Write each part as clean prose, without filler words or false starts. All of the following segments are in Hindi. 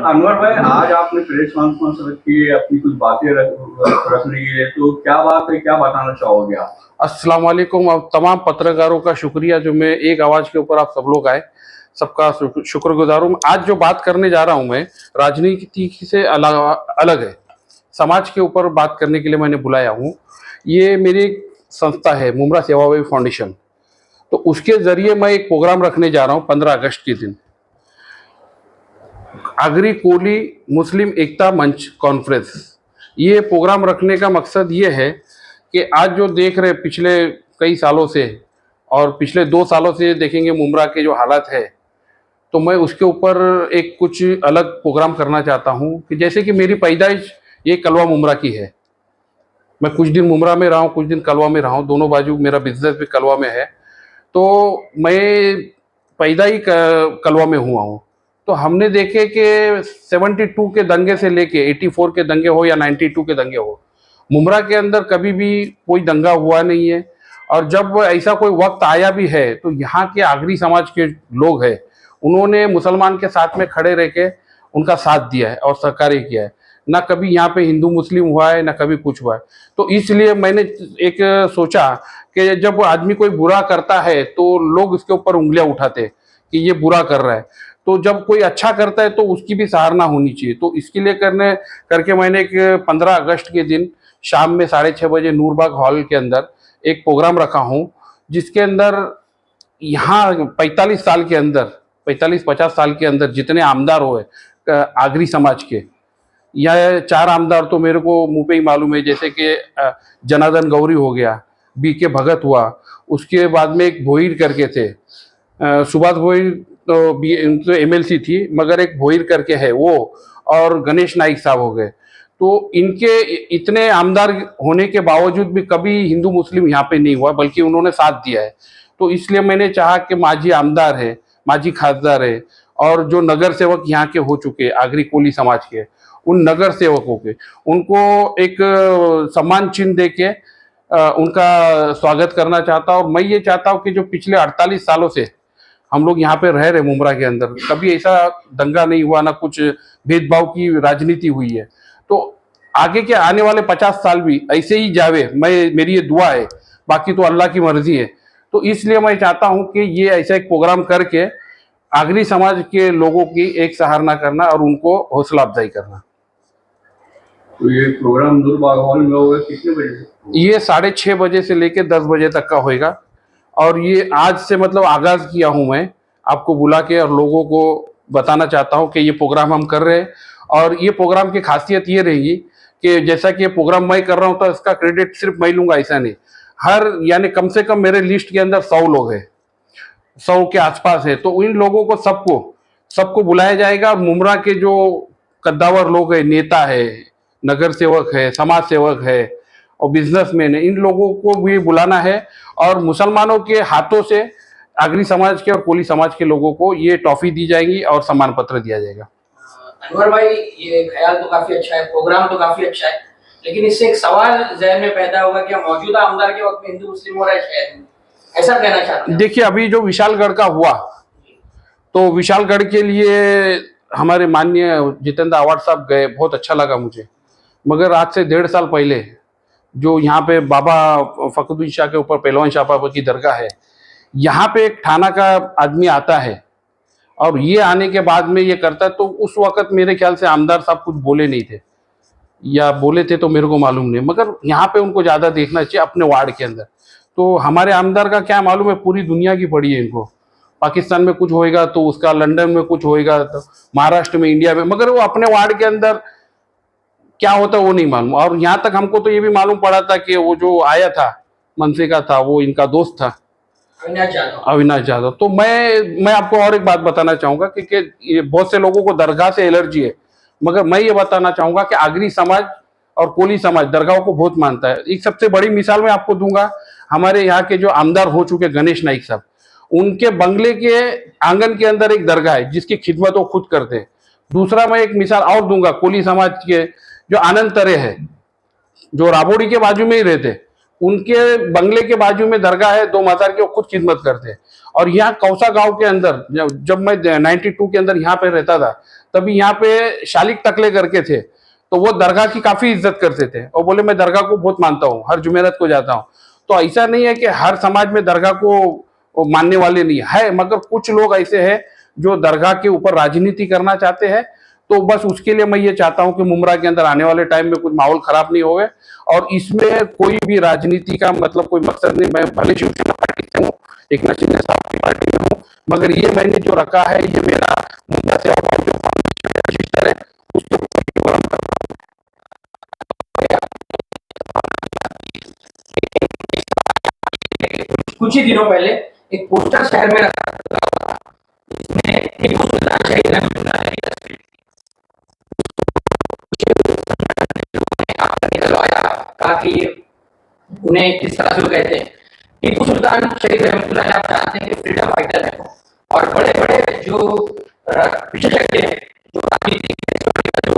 अनवर भाई, आज आपने प्रेस कॉन्फ्रेंस रखी है अपनी कुछ बातें रखने के लिए, तो क्या बात है, क्या बताना चाहोगे आप? अस्सलाम वालेकुम। अब तमाम पत्रकारों का शुक्रिया जो मैं एक आवाज के ऊपर आप सब लोग आए, सबका शुक्रगुजार हूँ। आज जो बात करने जा रहा हूँ मैं, राजनीति से अलग है, समाज के ऊपर बात करने के लिए मैंने बुलाया हूँ। ये मेरी एक संस्था है, मुमरा सेवाभावी फाउंडेशन, तो उसके जरिए मैं एक प्रोग्राम रखने जा रहा हूँ 15 अगस्त के दिन, आगरी कोली मुस्लिम एकता मंच कॉन्फ्रेंस। ये प्रोग्राम रखने का मकसद ये है कि आज जो देख रहे पिछले कई सालों से और पिछले 2 सालों से देखेंगे मुमरा के जो हालात है, तो मैं उसके ऊपर एक कुछ अलग प्रोग्राम करना चाहता हूँ कि जैसे कि मेरी पैदाइश ये कलवा मुमरा की है। मैं कुछ दिन मुमरा में रहा हूँ, कुछ दिन कलवा में रहा हूँ, दोनों बाजू मेरा बिजनेस भी कलवा में है। तो मैं पैदा ही कलवा में हुआ हूँ। तो हमने देखे कि 72 के दंगे से लेके 84 के दंगे हो या 92 के दंगे हो, मुमरा के अंदर कभी भी कोई दंगा हुआ नहीं है। और जब ऐसा कोई वक्त आया भी है तो यहाँ के आगरी समाज के लोग हैं, उन्होंने मुसलमान के साथ में खड़े रह के उनका साथ दिया है और सहकार्य किया है। ना कभी यहाँ पे हिंदू मुस्लिम हुआ है, ना कभी कुछ हुआ है। तो इसलिए मैंने एक सोचा कि जब आदमी कोई बुरा करता है तो लोग उसके ऊपर उंगलियां उठाते हैं कि ये बुरा कर रहा है, तो जब कोई अच्छा करता है तो उसकी भी सराहना होनी चाहिए। तो इसके लिए करके मैंने एक 15 अगस्त के दिन शाम में 6:30 बजे नूरबाग हॉल के अंदर एक प्रोग्राम रखा हूँ, जिसके अंदर यहाँ 45 साल के अंदर 45-50 साल के अंदर जितने आमदार हुए आगरी समाज के, या 4 आमदार तो मेरे को मुंह पे ही मालूम है, जैसे कि जनार्दन गौरी हो गया, BK भगत हुआ, उसके बाद में एक भोईर करके थे, सुभाष भोईर तो MLC थी, मगर एक भोईर करके है वो, और गणेश नाइक साहब हो गए। तो इनके इतने आमदार होने के बावजूद भी कभी हिंदू मुस्लिम यहाँ पे नहीं हुआ, बल्कि उन्होंने साथ दिया है। तो इसलिए मैंने चाहा कि माजी आमदार है, माजी खासदार है, और जो नगर सेवक यहाँ के हो चुके आगरी कोली समाज के, उन नगर सेवकों के उनको एक सम्मान चिन्ह दे के उनका स्वागत करना चाहता हूँ। और मैं ये चाहता हूँ कि जो पिछले 48 सालों से हम लोग यहाँ पे रह रहे मुमरा के अंदर, कभी ऐसा दंगा नहीं हुआ, ना कुछ भेदभाव की राजनीति हुई है। तो आगे के आने वाले 50 साल भी ऐसे ही जावे, मेरी ये दुआ है, बाकी तो अल्लाह की मर्जी है। तो इसलिए मैं चाहता हूँ कि ये ऐसा एक प्रोग्राम करके आगरी समाज के लोगों की एक सराहना करना और उनको हौसला अफजाई करना। तो ये प्रोग्राम नूरबाग हॉल में होगा कितने बजे से? ये 6:30 बजे से लेकर 10 बजे तक का होएगा। और ये आज से मतलब आगाज किया हूँ मैं आपको बुला के, और लोगों को बताना चाहता हूँ कि ये प्रोग्राम हम कर रहे हैं। और ये प्रोग्राम की खासियत ये रहेगी कि जैसा कि ये प्रोग्राम मैं कर रहा हूँ तो इसका क्रेडिट सिर्फ मैं लूंगा ऐसा नहीं, यानी कम से कम मेरे लिस्ट के अंदर 100 लोग हैं, 100 के आसपास है। तो इन लोगों को सबको बुलाया जाएगा। मुमरा के जो कद्दावर लोग हैं, नेता है, नगर सेवक है, समाज सेवक है और बिजनेसमैन है, इन लोगों को भी बुलाना है। और मुसलमानों के हाथों से आगरी समाज के और कोली समाज के लोगों को ये टॉफी दी जाएगी और सम्मान पत्र दिया जाएगा। अनवर भाई, ये ख्याल तो काफी अच्छा है, प्रोग्राम तो काफी अच्छा है, लेकिन इससे एक सवाल जहन में पैदा होगा कि मौजूदा आमदार के वक्त में हिंदू मुस्लिम हो रहा है शहर में, ऐसा कहना चाहते हैं? देखिए, अभी जो विशालगढ़ का हुआ, तो विशालगढ़ के लिए हमारे माननीय जितेंद्र आवाड साहब गए, बहुत अच्छा लगा मुझे। मगर आज से 1.5 साल पहले जो यहाँ पे बाबा फखरुद्दीन शाह के ऊपर पहलवान शाह बाबा की दरगाह है, यहाँ पे एक थाना का आदमी आता है और ये आने के बाद में ये करता है। तो उस वक्त मेरे ख्याल से आमदार साहब कुछ बोले नहीं थे, या बोले थे तो मेरे को मालूम नहीं, मगर यहाँ पे उनको ज़्यादा देखना चाहिए अपने वार्ड के अंदर। तो हमारे आमदार का क्या मालूम है, पूरी दुनिया की पड़ी है इनको। पाकिस्तान में कुछ होएगा तो उसका, लंदन में कुछ होएगा तो महाराष्ट्र में, इंडिया में, मगर वो अपने वार्ड के अंदर क्या होता है वो नहीं मालूम। और यहाँ तक हमको तो ये भी मालूम पड़ा था कि वो जो आया था मनसे का था, वो इनका दोस्त था, अविनाश यादव। तो मैं आपको और एक बात बताना चाहूंगा कि बहुत से लोगों को दरगाह से एलर्जी है, मगर मैं ये बताना चाहूंगा कि आगरी समाज और कोली समाज दरगाहों को बहुत मानता है। एक सबसे बड़ी मिसाल मैं आपको दूंगा, हमारे यहाँ के जो आमदार हो चुके गणेश नाइक साहब, उनके बंगले के आंगन के अंदर एक दरगाह है जिसकी खिदमत वो खुद करते हैं। दूसरा मैं एक मिसाल और दूंगा, कोली समाज के जो आनंद तरे है, जो राबोड़ी के बाजू में ही रहते, उनके बंगले के बाजू में दरगाह है, 2 मजार की, वो खुद खिदमत करते हैं। और यहाँ कौसा गांव के अंदर जब मैं 92 के अंदर यहाँ पे रहता था, तभी यहाँ पे शालिक टकले करके थे, तो वो दरगाह की काफी इज्जत करते थे और बोले मैं दरगाह को बहुत मानता हूँ, हर जुमेरात को जाता हूँ। तो ऐसा नहीं है कि हर समाज में दरगाह को मानने वाले नहीं है, मगर कुछ लोग ऐसे हैं जो दरगाह के ऊपर राजनीति करना चाहते हैं। तो बस उसके लिए मैं ये चाहता हूं कि मुमरा के अंदर आने वाले टाइम में कुछ माहौल खराब नहीं होवे, और इसमें कोई भी राजनीति का मतलब कोई मकसद नहीं। मैं भले शिवसेना पार्टी से हूँ, एक शिंदे साहब की पार्टी में हूँ, मगर ये मैंने जो रखा है ये मेरा मुद्दा से जो रजिस्टर है उसके ऊपर काम कर रहा हूं। कुछ ही दिनों पहले एक पोस्टर शहर में रखा, इसमें टीपू सुल्तान शहीद रहमतुल्लाह अलैह की तस्वीर निकलवाया, कहा कि उन्हें किस तरह से वो कहते हैं टीपू सुल्तान शहीद रहमतुल्लाह अलैह, आप जानते हैं कि फ्रीडम फाइटर है और बड़े बड़े जो विशेषज्ञ हैं, जो राजनीति जो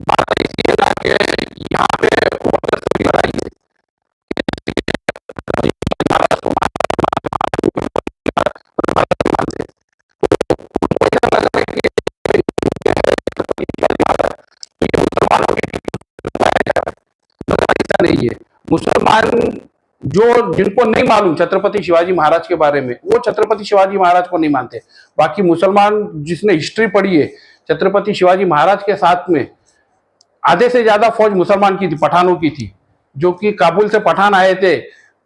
बात ऐसी है ना कि यहाँ पे वर्कर्स की लड़ाई है, नहीं है। मुसलमान जो जिनको नहीं मालूम छत्रपति शिवाजी महाराज के बारे में, वो छत्रपति शिवाजी महाराज को नहीं मानते। बाकी मुसलमान जिसने हिस्ट्री पढ़ी है, छत्रपति शिवाजी महाराज के साथ में आधे से ज्यादा फौज मुसलमान की थी, पठानों की थी, जो कि काबुल से पठान आए थे,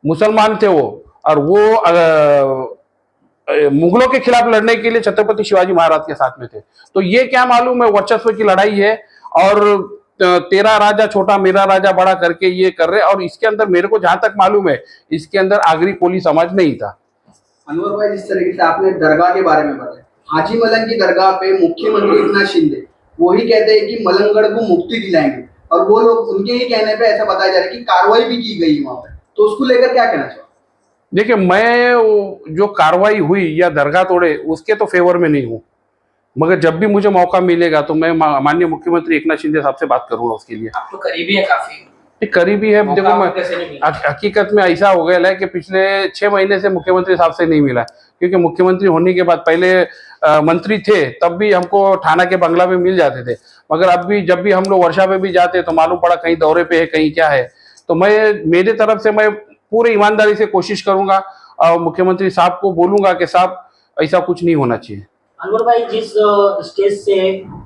मुसलमान थे वो, और वो मुगलों के खिलाफ लड़ने के लिए छत्रपति शिवाजी महाराज के साथ में थे। तो ये क्या मालूम है वर्चस्व की लड़ाई है, और तेरा राजा छोटा मेरा राजा बड़ा करके ये कर रहे। और इसके अंदर मेरे को जहां तक मालूम है, इसके अंदर आगरी कोली समाज नहीं था। अनवर भाई, जिस तरीके से आपने दरगाह के बारे में बताया, हाजी मलंग की दरगाह पे मुख्यमंत्री एकनाथ शिंदे वही कहते हैं कि मलंगगढ़ को मुक्ति दिलाएंगे, और वो लोग उनके ही कहने पे ऐसा बताया जा रहा है कि कार्रवाई भी की गई वहां पे, तो उसको लेकर क्या कहना चाहिए? देखिए, मैं जो कार्रवाई हुई या दरगाह तोड़े उसके तो फेवर में नहीं हूँ, मगर जब भी मुझे मौका मिलेगा तो मैं माननीय मुख्यमंत्री एकनाथ शिंदे साहब से बात करूंगा उसके लिए। आप तो करीबी है, काफी करीबी है। देखो, मैं हकीकत में ऐसा हो गया है कि पिछले 6 महीने से मुख्यमंत्री साहब से नहीं मिला, क्योंकि मुख्यमंत्री होने के बाद पहले मंत्री थे तब भी हमको थाना के बंगला में मिल जाते थे, मगर अब भी जब भी हम लोग वर्षा में भी जाते तो मालूम पड़ा कहीं दौरे पे है, कहीं क्या है। तो मेरे तरफ से मैं पूरी ईमानदारी से कोशिश करूंगा और मुख्यमंत्री साहब को बोलूंगा कि साहब ऐसा कुछ नहीं होना चाहिए। अनवर भाई, जिस स्टेज से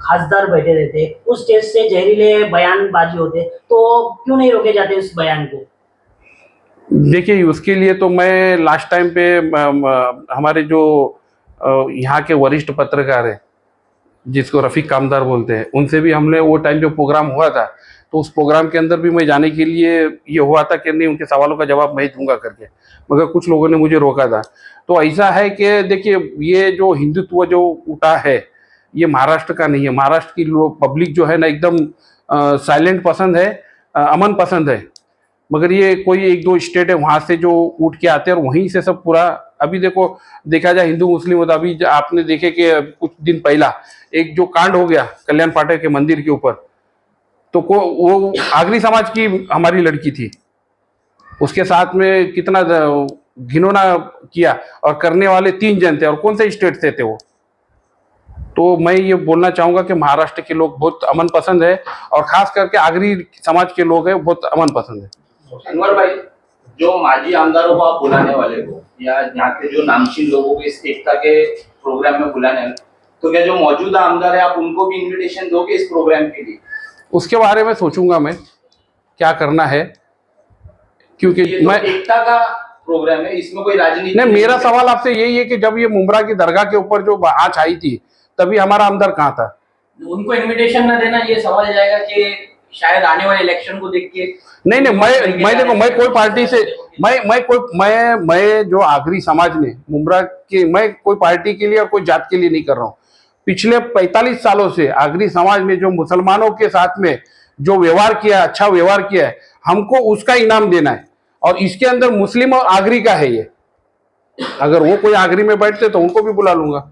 खासदार बैठे रहते उस स्टेज से जहरीले बयानबाजी होते, तो क्यों नहीं रोके जाते उस बयान को? देखिए, उसके लिए तो मैं लास्ट टाइम पे हमारे जो यहाँ के वरिष्ठ पत्रकार है, जिसको रफीक कामदार बोलते हैं, उनसे भी हमने वो टाइम जो प्रोग्राम हुआ था, तो उस प्रोग्राम के अंदर भी मैं जाने के लिए ये हुआ था कि नहीं, उनके सवालों का जवाब मैं दूंगा करके, मगर कुछ लोगों ने मुझे रोका था। तो ऐसा है कि देखिए, ये जो हिंदुत्व जो उठा है ये महाराष्ट्र का नहीं है। महाराष्ट्र की पब्लिक जो है ना एकदम साइलेंट पसंद है, अमन पसंद है, मगर ये कोई 1-2 स्टेट है वहाँ से जो उठ के आते हैं और वहीं से सब पूरा। अभी देखा जाए हिंदू मुस्लिम होता, अभी आपने देखे कि कुछ दिन पहला एक जो कांड हो गया कल्याण पाठक के मंदिर के ऊपर, तो वो आगरी समाज की हमारी लड़की थी, उसके साथ में कितना घिनौना किया, और करने वाले 3 जन थे, और कौन से स्टेट से थे वो। तो मैं ये बोलना चाहूंगा कि महाराष्ट्र के लोग बहुत अमन पसंद है, और खास करके आगरी समाज के लोग हैं बहुत अमन पसंद है। अनवर भाई, जो माजी आमदारों को आप बुलाने वाले हो या यहाँ के जो नामचीन लोगों को इस एकता के प्रोग्राम में बुलाने वाले, तो क्या जो मौजूदा आमदार है आप उनको भी इनविटेशन दोगे इस प्रोग्राम के लिए? उसके बारे में सोचूंगा मैं क्या करना है, क्योंकि मैं एकता का प्रोग्राम है, इसमें कोई राजनीति नहीं। मेरा सवाल आपसे यही है कि जब ये मुमरा की दरगाह के ऊपर जो आँच आई थी, तभी हमारा आमदार कहाँ था? उनको इनविटेशन न देना, ये सवाल जाएगा कि शायद आने वाले इलेक्शन को देख के। नहीं, मैं देखो, मैं कोई पार्टी से मैं जो आगरी समाज ने मुमरा के, मैं कोई पार्टी के लिए और कोई जात के लिए नहीं कर रहा हूँ। पिछले 45 सालों से आगरी समाज ने जो मुसलमानों के साथ में जो व्यवहार किया, अच्छा व्यवहार किया है, हमको उसका इनाम देना है, और इसके अंदर मुस्लिम और आगरी का है ये। अगर वो कोई आगरी में बैठते तो उनको भी बुला लूंगा।